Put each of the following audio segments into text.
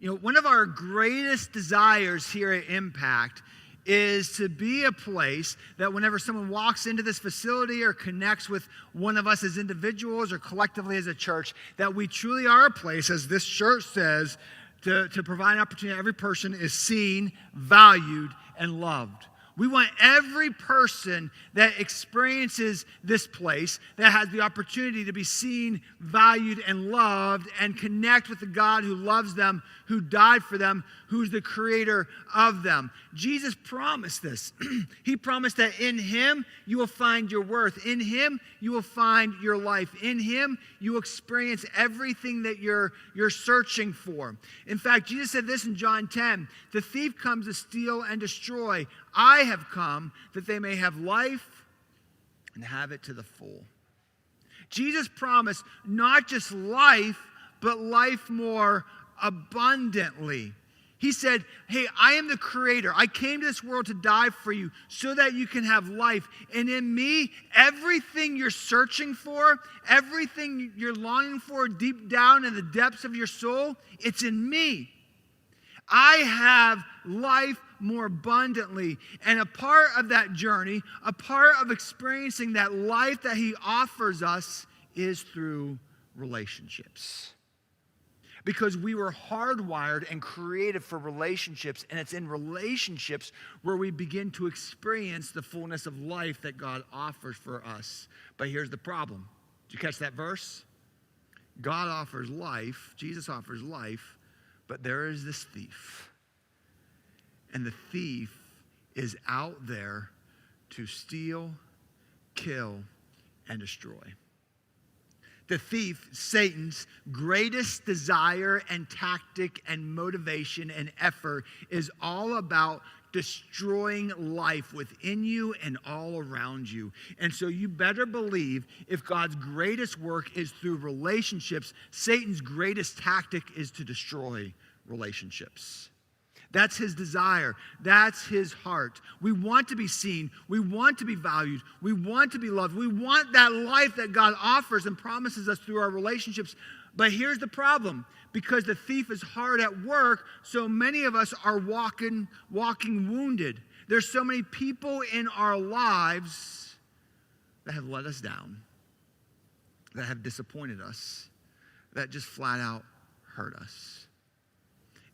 One of our greatest desires here at Impact is to be a place that whenever someone walks into this facility or connects with one of us as individuals or collectively as a church, that we truly are a place, as this church says, to provide an opportunity. Every person is seen, valued, and loved. We want every person that experiences this place, that has the opportunity to be seen, valued, and loved, and connect with the God who loves them, who died for them, who's the creator of them. Jesus promised this. He promised that in him you will find your worth. In him you will find your life. In him you will experience everything that you're searching for. In fact, Jesus said this in John 10, "The thief comes to steal and destroy. I have come that they may have life and have it to the full." Jesus promised not just life, but life more abundantly. He said, hey, I am the creator. I came to this world to die for you so that you can have life. And in me, everything you're searching for, everything you're longing for deep down in the depths of your soul, it's in me. I have life more abundantly. And a part of that journey, a part of experiencing that life that he offers us is through relationships. Because we were hardwired and created for relationships, and it's in relationships where we begin to experience the fullness of life that God offers for us. But here's the problem. Did you catch that verse? God offers life, Jesus offers life, but there is this thief. And the thief is out there to steal, kill, and destroy. The thief, Satan's greatest desire and tactic and motivation and effort is all about destroying life within you and all around you. And so you better believe if God's greatest work is through relationships, Satan's greatest tactic is to destroy relationships. That's his desire. That's his heart. We want to be seen. We want to be valued. We want to be loved. We want that life that God offers and promises us through our relationships. But here's the problem. Because the thief is hard at work, so many of us are walking wounded. There's so many people in our lives that have let us down, that have disappointed us, that just flat out hurt us.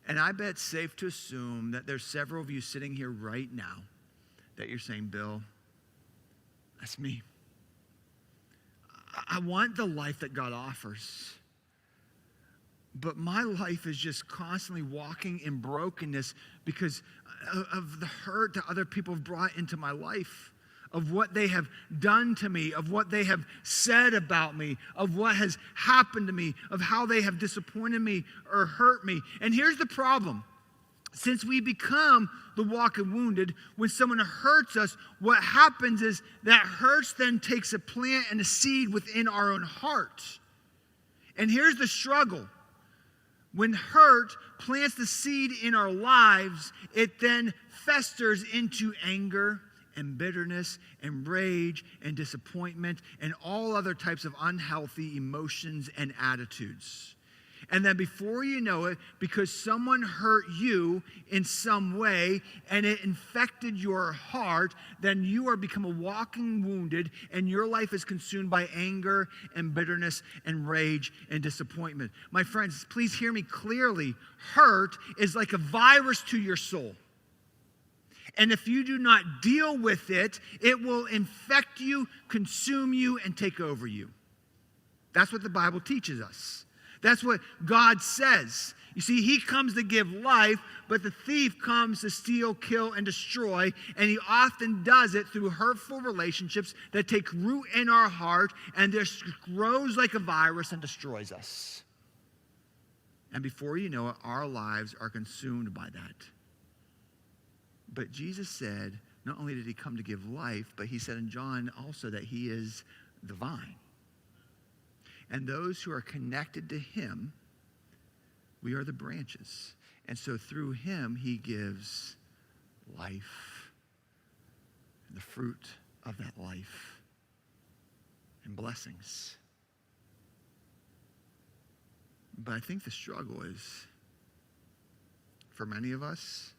And I bet it's safe to assume that there's several of you sitting here right now that you're saying, Bill, that's me. I want the life that God offers. But my life is just constantly walking in brokenness because of the hurt that other people have brought into my life, of what they have done to me, of what they have said about me, of what has happened to me, of how they have disappointed me or hurt me. And here's the problem. Since we become the walking wounded, when someone hurts us, what happens is that hurts then takes a plant and a seed within our own heart. And here's the struggle. When hurt plants the seed in our lives, it then festers into anger and bitterness and rage and disappointment and all other types of unhealthy emotions and attitudes. And then before you know it, because someone hurt you in some way and it infected your heart, then you are become a walking wounded and your life is consumed by anger and bitterness and rage and disappointment. My friends, please hear me clearly. Hurt is like a virus to your soul. And if you do not deal with it, it will infect you, consume you, and take over you. That's what the Bible teaches us. That's what God says. You see, he comes to give life, but the thief comes to steal, kill, and destroy. And he often does it through hurtful relationships that take root in our heart and just grows like a virus and destroys us. And before you know it, our lives are consumed by that. But Jesus said, not only did he come to give life, but he said in John also that he is the vine. And those who are connected to him, we are the branches. And so through him, he gives life and the fruit of that life and blessings. But I think the struggle is for many of us,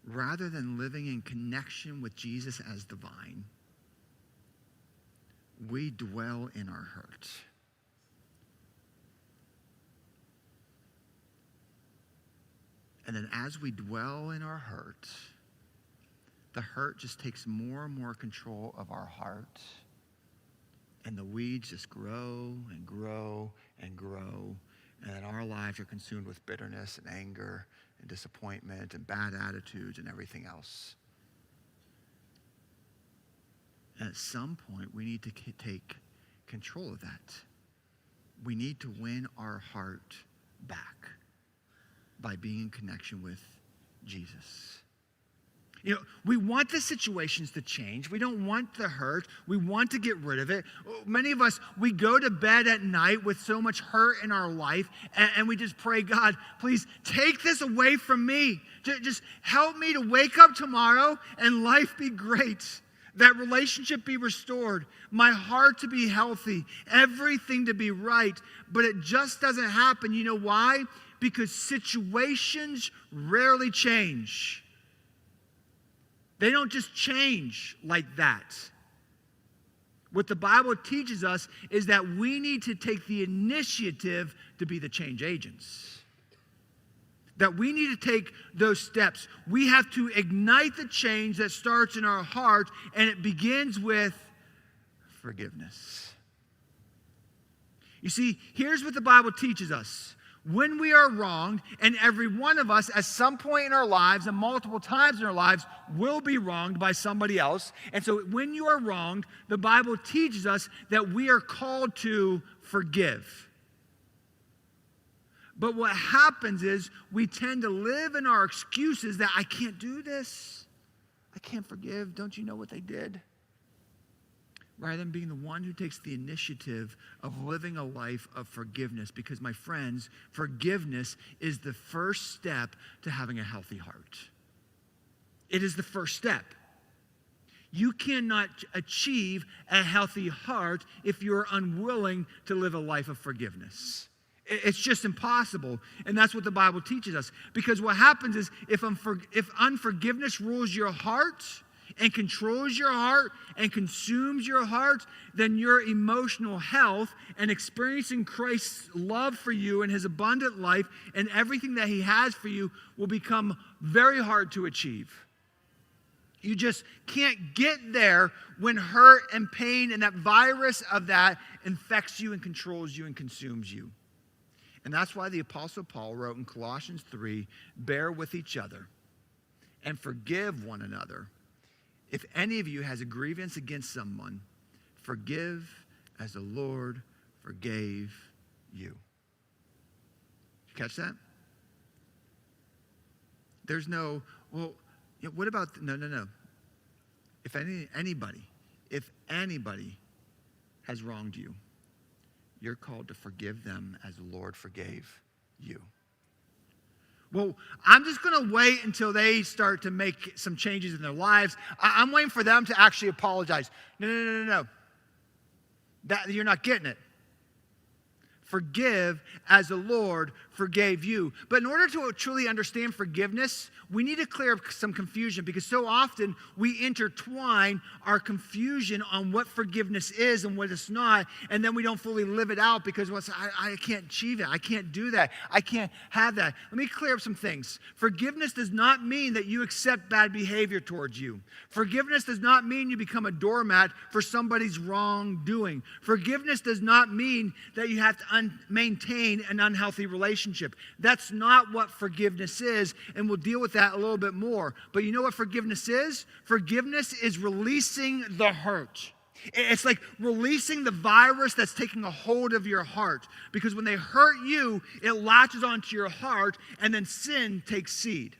rather than living in connection with Jesus as the vine, we dwell in our hurt. And then as we dwell in our hurt, the hurt just takes more and more control of our heart. And the weeds just grow and grow and grow. And then our lives are consumed with bitterness and anger and disappointment and bad attitudes and everything else. And at some point, we need to take control of that. We need to win our heart back by being in connection with Jesus. We want the situations to change. We don't want the hurt. We want to get rid of it. Many of us, we go to bed at night with so much hurt in our life, and we just pray, God, please take this away from me. Just help me to wake up tomorrow and life be great. That relationship be restored, my heart to be healthy, everything to be right. But it just doesn't happen. You know why? Because situations rarely change. They don't just change like that. What the Bible teaches us is that we need to take the initiative to be the change agents. That we need to take those steps. We have to ignite the change that starts in our heart, and it begins with forgiveness. You see, here's what the Bible teaches us. When we are wronged, and every one of us at some point in our lives and multiple times in our lives will be wronged by somebody else. And so when you are wronged, the Bible teaches us that we are called to forgive. But what happens is we tend to live in our excuses that I can't do this. I can't forgive. Don't you know what they did? Rather than being the one who takes the initiative of living a life of forgiveness. Because, my friends, forgiveness is the first step to having a healthy heart. It is the first step. You cannot achieve a healthy heart if you're unwilling to live a life of forgiveness. It's just impossible. And that's what the Bible teaches us. Because what happens is if unforgiveness rules your heart and controls your heart and consumes your heart, then your emotional health and experiencing Christ's love for you and his abundant life and everything that he has for you will become very hard to achieve. You just can't get there when hurt and pain and that virus of that infects you and controls you and consumes you. And that's why the Apostle Paul wrote in Colossians 3, bear with each other and forgive one another. If any of you has a grievance against someone, forgive as the Lord forgave you. Did you catch that? There's no, well, what about, no. If anybody has wronged you, you're called to forgive them as the Lord forgave you. Well, I'm just going to wait until they start to make some changes in their lives. I'm waiting for them to actually apologize. No. You're not getting it. Forgive as the Lord forgave you. But in order to truly understand forgiveness, we need to clear up some confusion, because so often we intertwine our confusion on what forgiveness is and what it's not, and then we don't fully live it out because I can't achieve it. I can't do that. I can't have that. Let me clear up some things. Forgiveness does not mean that you accept bad behavior towards you. Forgiveness does not mean you become a doormat for somebody's wrongdoing. Forgiveness does not mean that you have to maintain an unhealthy relationship. That's not what forgiveness is, and we'll deal with that a little bit more. But you know what forgiveness is? Forgiveness is releasing the hurt. It's like releasing the virus that's taking a hold of your heart. Because when they hurt you, it latches onto your heart, and then sin takes seed.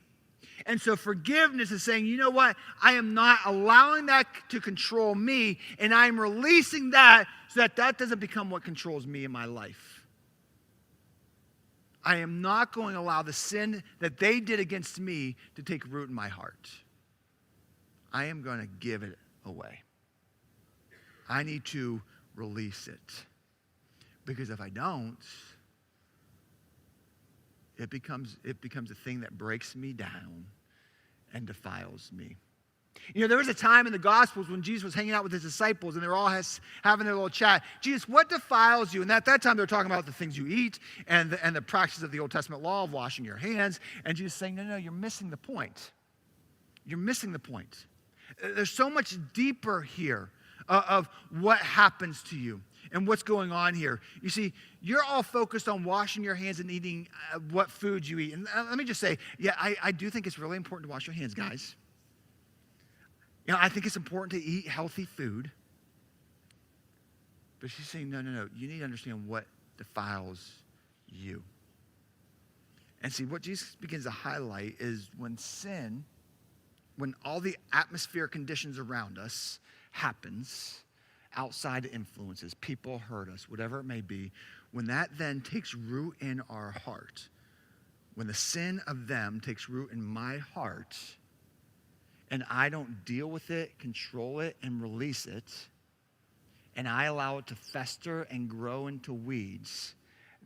And so forgiveness is saying, you know what? I am not allowing that to control me, and I am releasing that so that that doesn't become what controls me in my life. I am not going to allow the sin that they did against me to take root in my heart. I am going to give it away. I need to release it. Because if I don't, it becomes a thing that breaks me down and defiles me. There was a time in the Gospels when Jesus was hanging out with his disciples and they were all having their little chat. Jesus, what defiles you? And at that time, they were talking about the things you eat and the practice of the Old Testament law of washing your hands. And Jesus saying, no, you're missing the point. You're missing the point. There's so much deeper here of what happens to you and what's going on here. You see, you're all focused on washing your hands and eating what foods you eat. And let me just say, I do think it's really important to wash your hands, guys. I think it's important to eat healthy food. But she's saying, no. You need to understand what defiles you. And see, what Jesus begins to highlight is when sin, when all the atmospheric conditions around us happens, outside influences, people hurt us, whatever it may be, when that then takes root in our heart, when the sin of them takes root in my heart, and I don't deal with it, control it, and release it, and I allow it to fester and grow into weeds,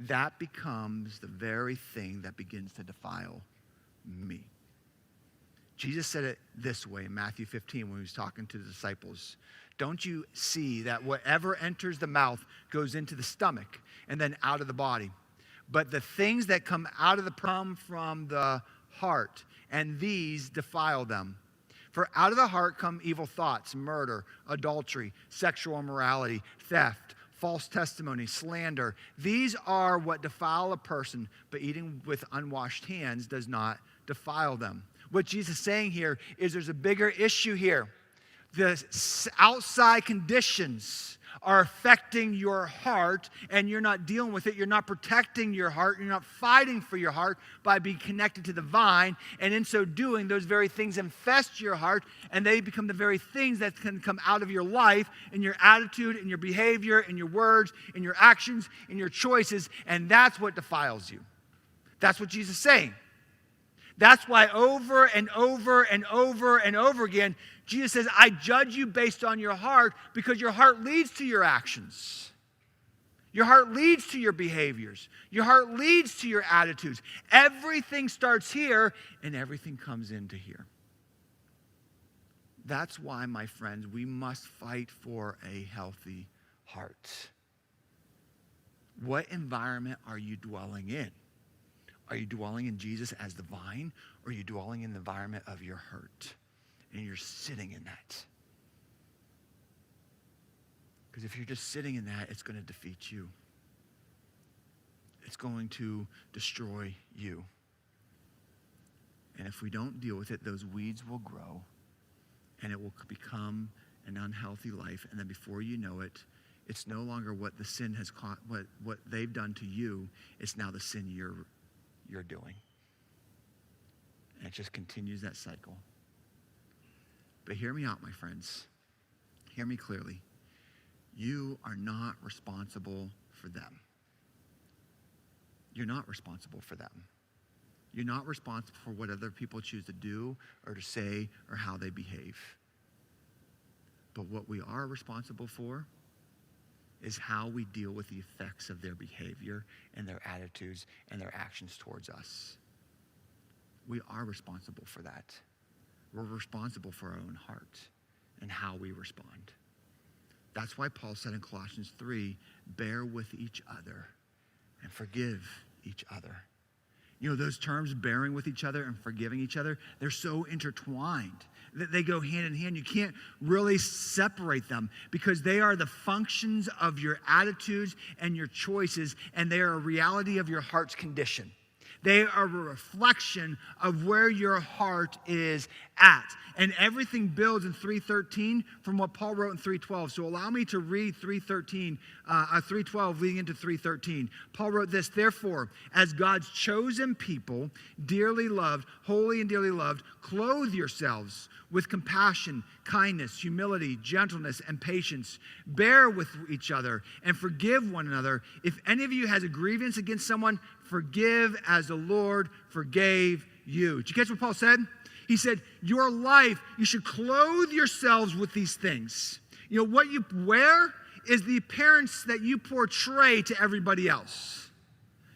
that becomes the very thing that begins to defile me. Jesus said it this way in Matthew 15 when he was talking to the disciples. Don't you see that whatever enters the mouth goes into the stomach and then out of the body? But the things that come out of come from the heart, and these defile them. For out of the heart come evil thoughts, murder, adultery, sexual immorality, theft, false testimony, slander. These are what defile a person, but eating with unwashed hands does not defile them. What Jesus is saying here is there's a bigger issue here. The outside conditions are affecting your heart, and you're not dealing with it. You're not protecting your heart. You're not fighting for your heart by being connected to the vine. And in so doing, those very things infest your heart, and they become the very things that can come out of your life, in your attitude, in your behavior, in your words, in your actions, in your choices, and that's what defiles you. That's what Jesus is saying. That's why over and over and over and over again, Jesus says, I judge you based on your heart, because your heart leads to your actions. Your heart leads to your behaviors. Your heart leads to your attitudes. Everything starts here and everything comes into here. That's why, my friends, we must fight for a healthy heart. What environment are you dwelling in? Are you dwelling in Jesus as the vine, or are you dwelling in the environment of your hurt? And you're sitting in that. Because if you're just sitting in that, it's going to defeat you. It's going to destroy you. And if we don't deal with it, those weeds will grow, and it will become an unhealthy life. And then before you know it, it's no longer what the sin has caught, what they've done to you. It's now the sin you're doing. And it just continues that cycle. But hear me out, my friends. Hear me clearly. You are not responsible for them. You're not responsible for them. You're not responsible for what other people choose to do or to say or how they behave. But what we are responsible for is how we deal with the effects of their behavior and their attitudes and their actions towards us. We are responsible for that. We're responsible for our own heart and how we respond. That's why Paul said in Colossians 3, bear with each other and forgive each other. Those terms, bearing with each other and forgiving each other, they're so intertwined that they go hand in hand. You can't really separate them, because they are the functions of your attitudes and your choices, and they are a reality of your heart's condition. They are a reflection of where your heart is at. And everything builds in 3:13 from what Paul wrote in 3:12. So allow me to read 3:12 leading into 3:13. Paul wrote this: therefore, as God's chosen people, dearly loved, holy and dearly loved, clothe yourselves with compassion, kindness, humility, gentleness, and patience. Bear with each other and forgive one another. If any of you has a grievance against someone, forgive as the Lord forgave you. Did you catch what Paul said? He said, your life, you should clothe yourselves with these things. What you wear is the appearance that you portray to everybody else.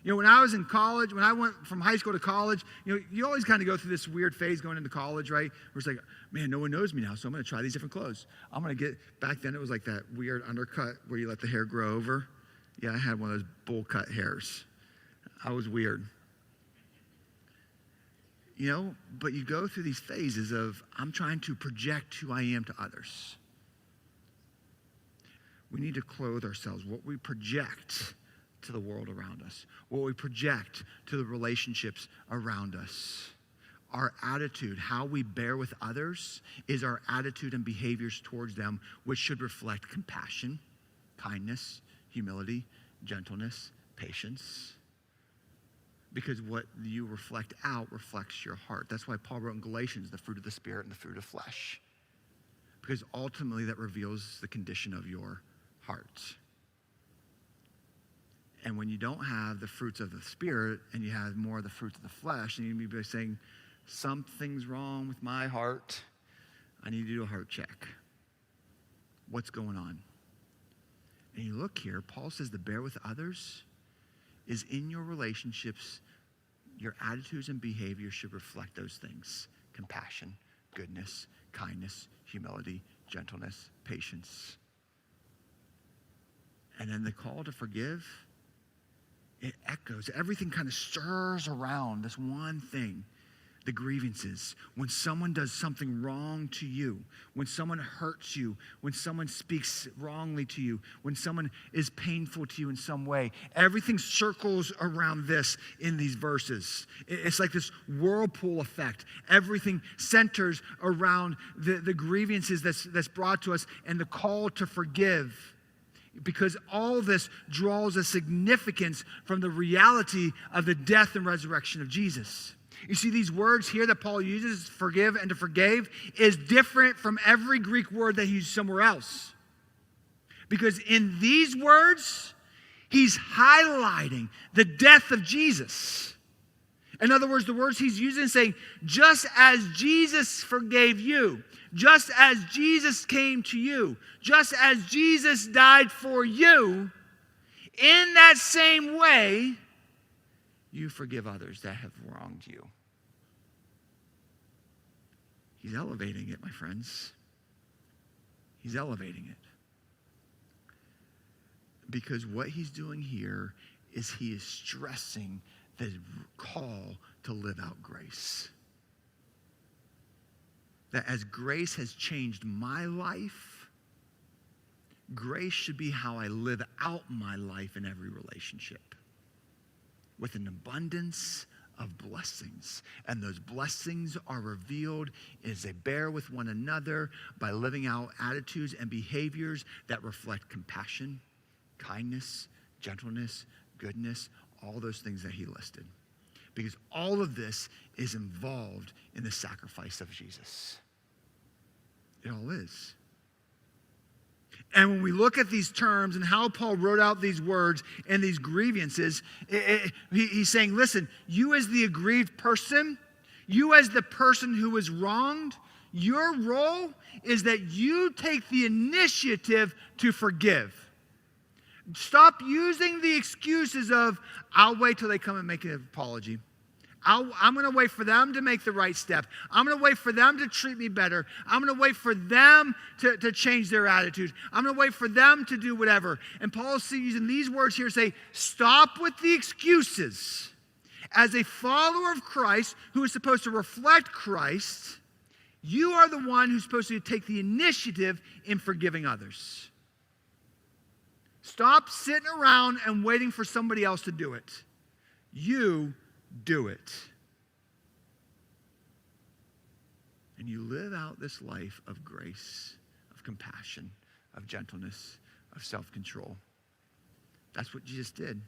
When I was in college, when I went from high school to college, you always kind of go through this weird phase going into college, right? Where it's like, man, no one knows me now, so I'm going to try these different clothes. I'm going to back then it was like that weird undercut where you let the hair grow over. Yeah, I had one of those bowl cut hairs. I was weird. But you go through these phases of, I'm trying to project who I am to others. We need to clothe ourselves. What we project to the world around us, what we project to the relationships around us. Our attitude, how we bear with others, is our attitude and behaviors towards them, which should reflect compassion, kindness, humility, gentleness, patience. Because what you reflect out reflects your heart. That's why Paul wrote in Galatians, the fruit of the Spirit and the fruit of flesh. Because ultimately that reveals the condition of your heart. And when you don't have the fruits of the Spirit and you have more of the fruits of the flesh, and you may be saying, something's wrong with my heart. I need to do a heart check. What's going on? And you look here, Paul says to bear with others is in your relationships, your attitudes and behaviors should reflect those things. Compassion, goodness, kindness, humility, gentleness, patience. And then the call to forgive, it echoes. Everything kind of stirs around this one thing. The grievances. When someone does something wrong to you, when someone hurts you, when someone speaks wrongly to you, when someone is painful to you in some way, everything circles around this in these verses. It's like this whirlpool effect. Everything centers around the grievances that's brought to us and the call to forgive. Because all this draws a significance from the reality of the death and resurrection of Jesus. You see, these words here that Paul uses, forgive and to forgave, is different from every Greek word that he used somewhere else. Because in these words, he's highlighting the death of Jesus. In other words, the words he's using saying, just as Jesus forgave you, just as Jesus came to you, just as Jesus died for you, in that same way, you forgive others that have wronged you. He's elevating it, my friends. He's elevating it. Because what he's doing here is he is stressing the call to live out grace. That as grace has changed my life, grace should be how I live out my life in every relationship. With an abundance of blessings. And those blessings are revealed as they bear with one another by living out attitudes and behaviors that reflect compassion, kindness, gentleness, goodness, all those things that he listed. Because all of this is involved in the sacrifice of Jesus. It all is. And when we look at these terms and how Paul wrote out these words and these grievances, he's saying, listen, you as the aggrieved person, you as the person who is wronged, your role is that you take the initiative to forgive. Stop using the excuses of, I'll wait till they come and make an apology. I'm going to wait for them to make the right step. I'm going to wait for them to treat me better. I'm going to wait for them to change their attitude. I'm going to wait for them to do whatever. And Paul's using these words here to say, stop with the excuses. As a follower of Christ who is supposed to reflect Christ, you are the one who's supposed to take the initiative in forgiving others. Stop sitting around and waiting for somebody else to do it. You do it. And you live out this life of grace, of compassion, of gentleness, of self-control. That's what Jesus did.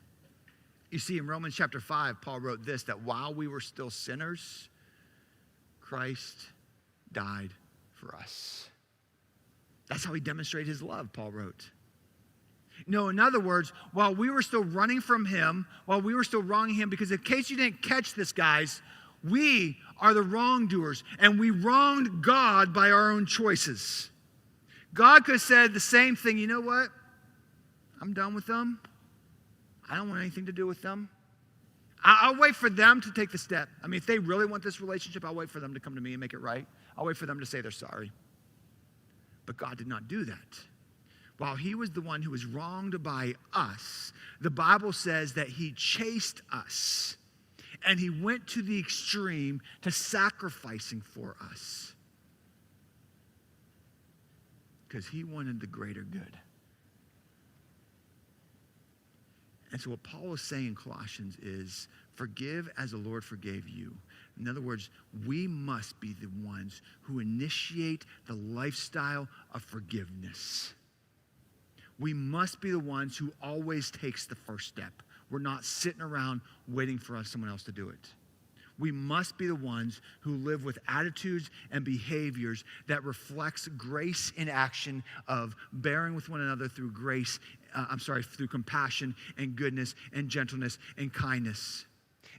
You see, in Romans chapter 5, Paul wrote this, that while we were still sinners, Christ died for us. That's how he demonstrated his love, Paul wrote. No, in other words, while we were still running from him, while we were still wronging him, because in case you didn't catch this, guys, we are the wrongdoers, and we wronged God by our own choices. God could have said the same thing, you know what? I'm done with them. I don't want anything to do with them. I'll wait for them to take the step. I mean, if they really want this relationship, I'll wait for them to come to me and make it right. I'll wait for them to say they're sorry. But God did not do that. While he was the one who was wronged by us, the Bible says that he chased us. And he went to the extreme to sacrificing for us. Because he wanted the greater good. And so what Paul is saying in Colossians is, forgive as the Lord forgave you. In other words, we must be the ones who initiate the lifestyle of forgiveness. We must be the ones who always takes the first step. We're not sitting around waiting for someone else to do it. We must be the ones who live with attitudes and behaviors that reflects grace in action of bearing with one another through through compassion and goodness and gentleness and kindness.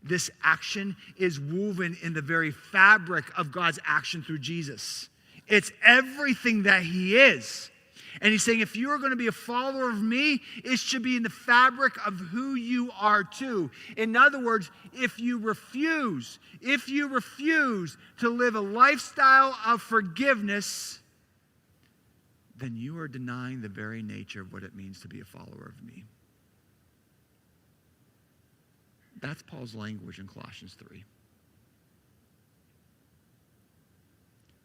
This action is woven in the very fabric of God's action through Jesus. It's everything that he is. And he's saying, if you are going to be a follower of me, it should be in the fabric of who you are too. In other words, if you refuse to live a lifestyle of forgiveness, then you are denying the very nature of what it means to be a follower of me. That's Paul's language in Colossians 3.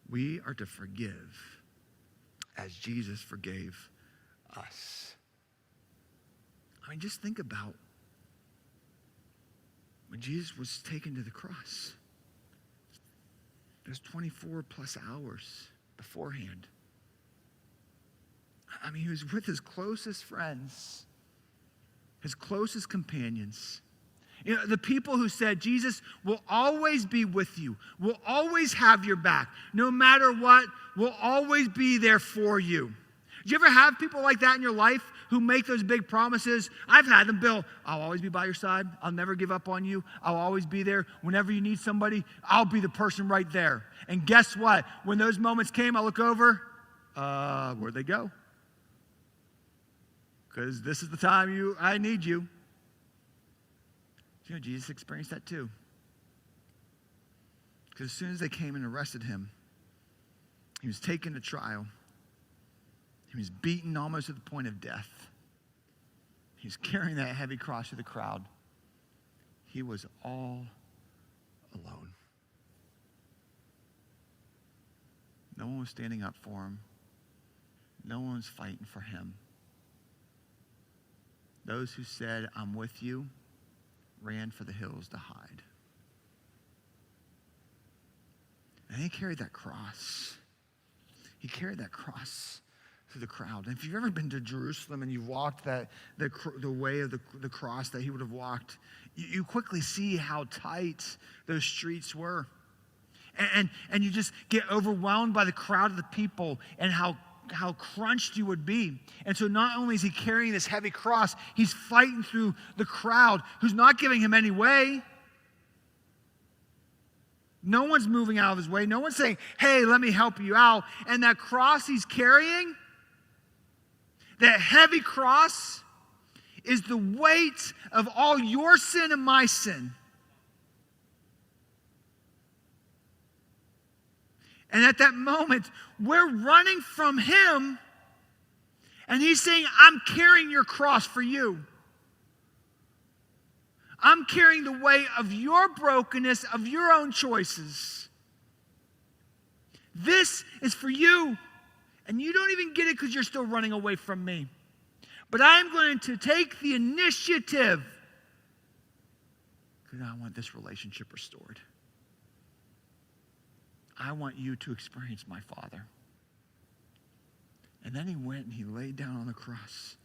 We are to forgive as Jesus forgave us. I mean, just think about when Jesus was taken to the cross. There's 24 plus hours beforehand. I mean, he was with his closest friends, his closest companions. You know, the people who said, Jesus will always be with you, will always have your back, no matter what, will always be there for you. Do you ever have people like that in your life who make those big promises? I've had them, Bill, I'll always be by your side. I'll never give up on you. I'll always be there. Whenever you need somebody, I'll be the person right there. And guess what? When those moments came, I look over, where'd they go? Because this is the time I need you. You know, Jesus experienced that too. Because as soon as they came and arrested him, he was taken to trial. He was beaten almost to the point of death. He was carrying that heavy cross through the crowd. He was all alone. No one was standing up for him. No one was fighting for him. Those who said, I'm with you, ran for the hills to hide. And he carried that cross. He carried that cross through the crowd. And if you've ever been to Jerusalem and you've walked the way of the cross that he would have walked, you quickly see how tight those streets were. And you just get overwhelmed by the crowd of the people and how crunched you would be. And so not only is he carrying this heavy cross, he's fighting through the crowd who's not giving him any way. No one's moving out of his way. No one's saying, hey, let me help you out. And that cross he's carrying, that heavy cross, is the weight of all your sin and my sin. And at that moment, we're running from him, and he's saying, I'm carrying your cross for you. I'm carrying the weight of your brokenness, of your own choices. This is for you, and you don't even get it because you're still running away from me. But I'm going to take the initiative because I want this relationship restored. I want you to experience my Father. And then he went and he laid down on the cross.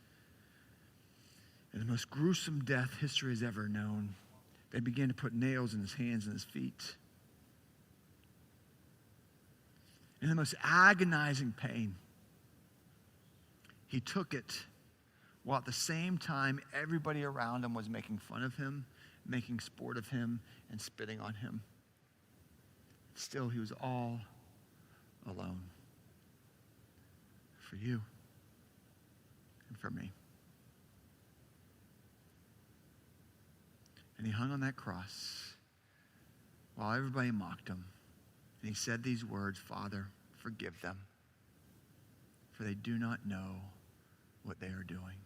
And the most gruesome death history has ever known. They began to put nails in his hands and his feet. In the most agonizing pain, he took it while at the same time everybody around him was making fun of him, making sport of him, and spitting on him. Still, he was all alone. For you and for me. And he hung on that cross while everybody mocked him. And he said these words, Father, forgive them, for they do not know what they are doing.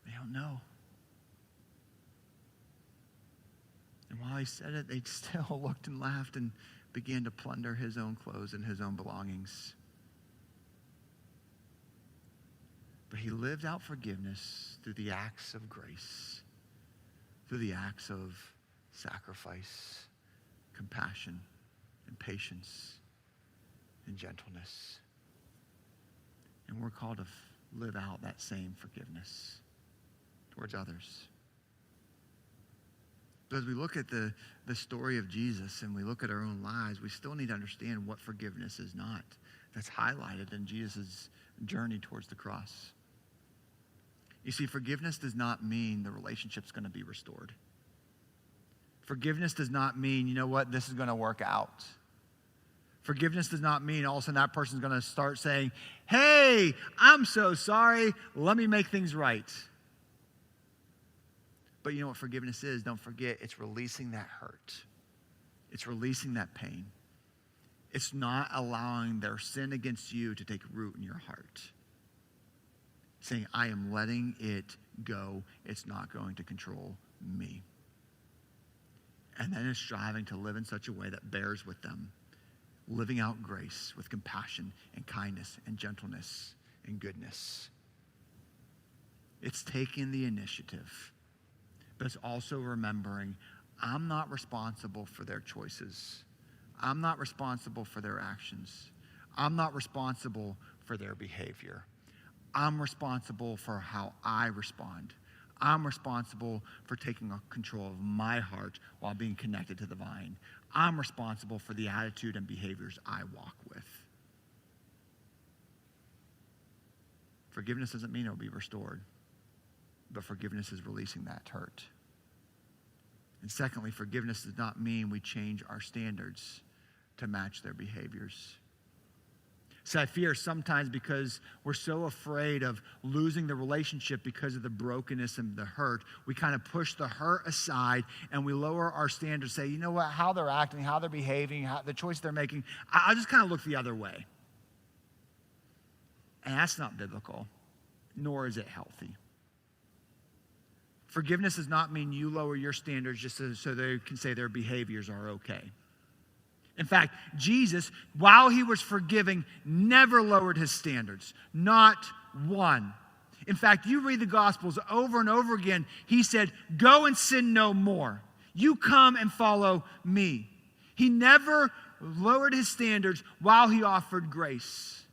They don't know. And while he said it, they still looked and laughed and began to plunder his own clothes and his own belongings. But he lived out forgiveness through the acts of grace, through the acts of sacrifice, compassion, and patience, and gentleness. And we're called to live out that same forgiveness towards others. But as we look at the story of Jesus and we look at our own lives, we still need to understand what forgiveness is not. That's highlighted in Jesus' journey towards the cross. You see, forgiveness does not mean the relationship's going to be restored. Forgiveness does not mean, you know what, this is going to work out. Forgiveness does not mean all of a sudden that person's going to start saying, hey, I'm so sorry, let me make things right. But you know what forgiveness is? Don't forget, it's releasing that hurt. It's releasing that pain. It's not allowing their sin against you to take root in your heart. Saying, I am letting it go. It's not going to control me. And then it's striving to live in such a way that bears with them. Living out grace with compassion and kindness and gentleness and goodness. It's taking the initiative. But it's also remembering, I'm not responsible for their choices. I'm not responsible for their actions. I'm not responsible for their behavior. I'm responsible for how I respond. I'm responsible for taking control of my heart while being connected to the vine. I'm responsible for the attitude and behaviors I walk with. Forgiveness doesn't mean it'll be restored, but forgiveness is releasing that hurt. And secondly, forgiveness does not mean we change our standards to match their behaviors. So I fear sometimes because we're so afraid of losing the relationship because of the brokenness and the hurt, we kind of push the hurt aside and we lower our standards, say, you know what, how they're acting, how they're behaving, the choice they're making, I'll just kind of look the other way. And that's not biblical, nor is it healthy. Forgiveness does not mean you lower your standards just so they can say their behaviors are okay. In fact, Jesus, while he was forgiving, never lowered his standards. Not one. In fact, you read the Gospels over and over again. He said, go and sin no more. You come and follow me. He never lowered his standards while he offered grace.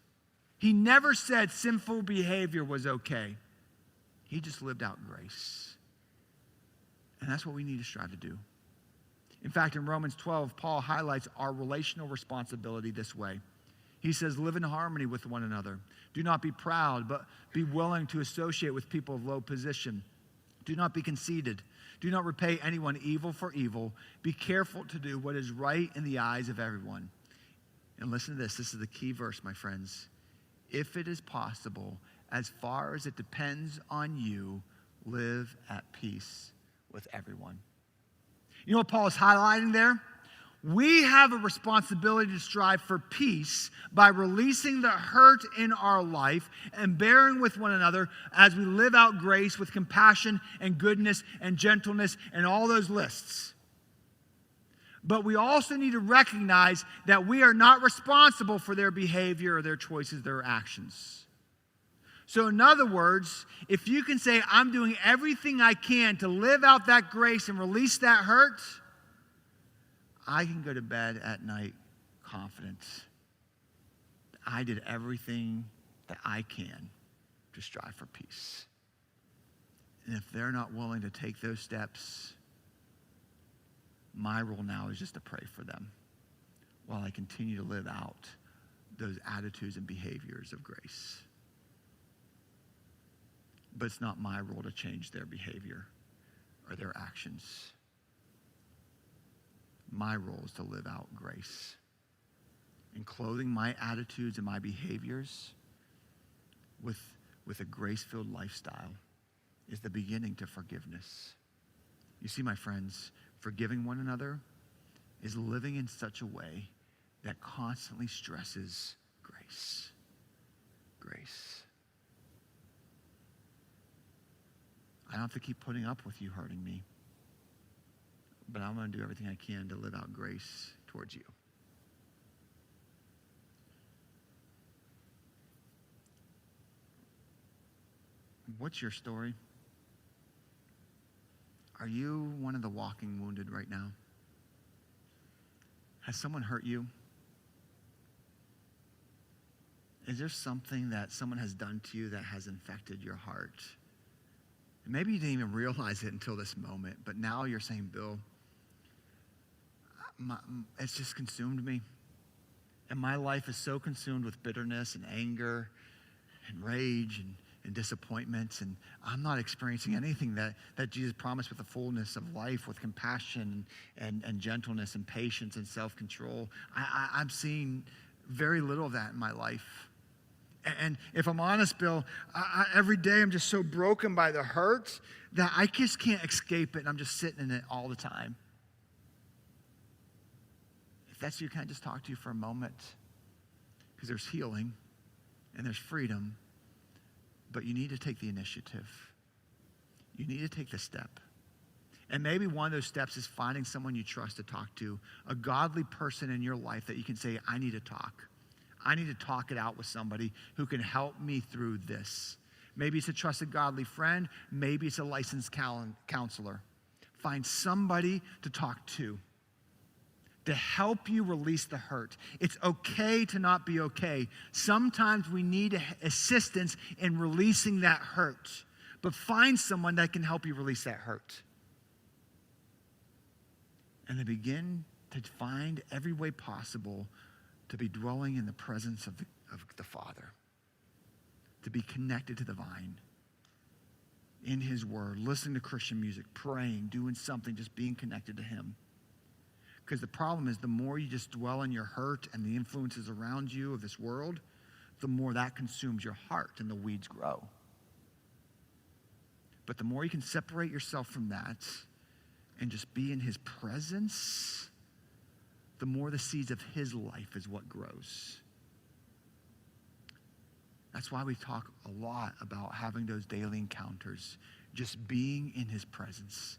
He never said sinful behavior was okay. He just lived out grace. And that's what we need to strive to do. In fact, in Romans 12, Paul highlights our relational responsibility this way. He says, live in harmony with one another. Do not be proud, but be willing to associate with people of low position. Do not be conceited. Do not repay anyone evil for evil. Be careful to do what is right in the eyes of everyone. And listen to this. This is the key verse, my friends. If it is possible, as far as it depends on you, live at peace with everyone. You know what Paul is highlighting there? We have a responsibility to strive for peace by releasing the hurt in our life and bearing with one another as we live out grace with compassion and goodness and gentleness and all those lists. But we also need to recognize that we are not responsible for their behavior or their choices, their actions. So in other words, if you can say, I'm doing everything I can to live out that grace and release that hurt, I can go to bed at night confident. I did everything that I can to strive for peace. And if they're not willing to take those steps, my role now is just to pray for them while I continue to live out those attitudes and behaviors of grace. But it's not my role to change their behavior or their actions. My role is to live out grace and clothing my attitudes and my behaviors with a grace-filled lifestyle is the beginning to forgiveness. You see, my friends, forgiving one another is living in such a way that constantly stresses grace. Grace. I don't have to keep putting up with you hurting me, but I'm going to do everything I can to live out grace towards you. What's your story? Are you one of the walking wounded right now? Has someone hurt you? Is there something that someone has done to you that has infected your heart? And maybe you didn't even realize it until this moment, but now you're saying, Bill, it's just consumed me. And my life is so consumed with bitterness and anger and rage and disappointments, and I'm not experiencing anything that Jesus promised with the fullness of life, with compassion and gentleness and patience and self-control. I'm seeing very little of that in my life. And if I'm honest, Bill, every day I'm just so broken by the hurt that I just can't escape it, and I'm just sitting in it all the time. If that's you, can I just talk to you for a moment? Because there's healing and there's freedom, but you need to take the initiative. You need to take the step. And maybe one of those steps is finding someone you trust to talk to, a godly person in your life that you can say, I need to talk. I need to talk it out with somebody who can help me through this. Maybe it's a trusted godly friend. Maybe it's a licensed counselor. Find somebody to talk to help you release the hurt. It's okay to not be okay. Sometimes we need assistance in releasing that hurt. But find someone that can help you release that hurt. And then begin to find every way possible to be dwelling in the presence of the Father, to be connected to the vine, in his word, listening to Christian music, praying, doing something, just being connected to him. Because the problem is the more you just dwell in your hurt and the influences around you of this world, the more that consumes your heart and the weeds grow. But the more you can separate yourself from that and just be in his presence, the more the seeds of his life is what grows. That's why we talk a lot about having those daily encounters, just being in his presence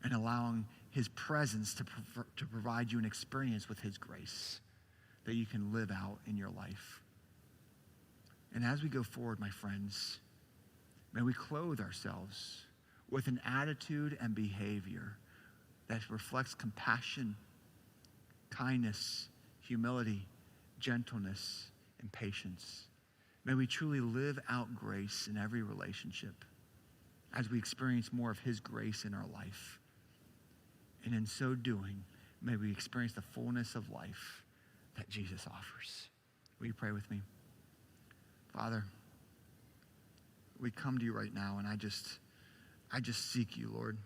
and allowing his presence to provide you an experience with his grace that you can live out in your life. And as we go forward, my friends, may we clothe ourselves with an attitude and behavior that reflects compassion, kindness, humility, gentleness, and patience. May we truly live out grace in every relationship as we experience more of his grace in our life. And in so doing, may we experience the fullness of life that Jesus offers. Will you pray with me? Father, we come to you right now, and I just seek you, Lord.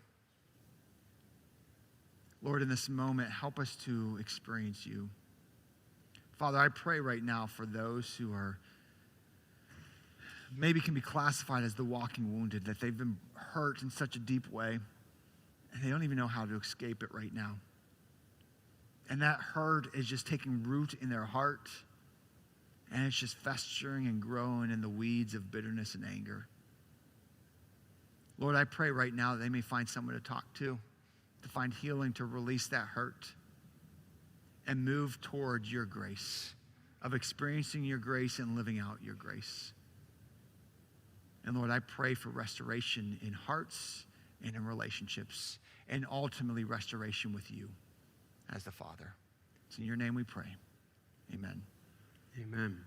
Lord, in this moment, help us to experience you. Father, I pray right now for those who are maybe can be classified as the walking wounded, that they've been hurt in such a deep way, and they don't even know how to escape it right now. And that hurt is just taking root in their heart, and it's just festering and growing in the weeds of bitterness and anger. Lord, I pray right now that they may find someone to talk to find healing, to release that hurt, and move towards your grace, of experiencing your grace and living out your grace. And Lord, I pray for restoration in hearts and in relationships, and ultimately restoration with you as the Father. It's in your name we pray. Amen. Amen.